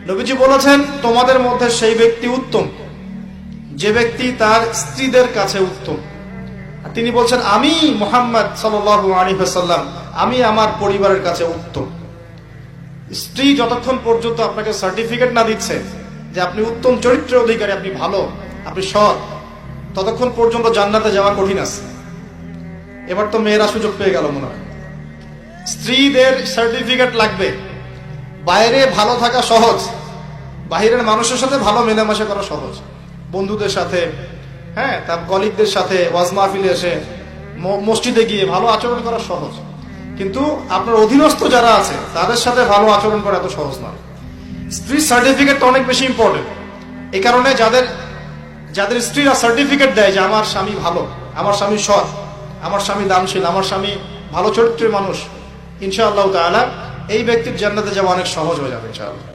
নবীজি বলেছেন, তোমাদের মধ্যে সেই ব্যক্তি উত্তম যে ব্যক্তি তার স্ত্রীদের কাছে উত্তম। তিনি বলছেন, আমি মুহাম্মদ সাল্লাল্লাহু আলাইহি ওয়াসাল্লাম, আমি আমার পরিবারের কাছে উত্তম। স্ত্রী যতক্ষণ পর্যন্ত আপনাকে সার্টিফিকেট না দিচ্ছে যে আপনি উত্তম চরিত্রের অধিকারী, আপনি ভালো, আপনি সৎ, ততক্ষণ পর্যন্ত জান্নাতে যাওয়া কঠিন আছে। এবার তো মেয়েরা সুযোগ পেয়ে গেল মনে হয়। স্ত্রীদের সার্টিফিকেট লাগবে। বাইরে ভালো থাকা সহজ, বাহিরের মানুষের সাথে ভালো মেলামেশা করা সহজ, বন্ধুদের সাথে, হ্যাঁ, তার কলিগদের সাথে, ওয়াজ মাহফিলে এসে, মসজিদে গিয়ে ভালো আচরণ করা সহজ। কিন্তু আপনার অধীনস্থ যারা আছে তাদের সাথে ভালো আচরণ করা এত সহজ নয়। স্ত্রীর সার্টিফিকেটটা অনেক বেশি ইম্পর্টেন্ট। এই কারণে যাদের স্ত্রীরা সার্টিফিকেট দেয় যে আমার স্বামী ভালো, আমার স্বামী সৎ, আমার স্বামী দানশীল, আমার স্বামী ভালো চরিত্রের মানুষ, ইনশাআল্লাহ তাআলা এই ব্যক্তির জান্নাতে যাওয়া অনেক সহজ হয়ে যাবে ইনশাআল্লাহ।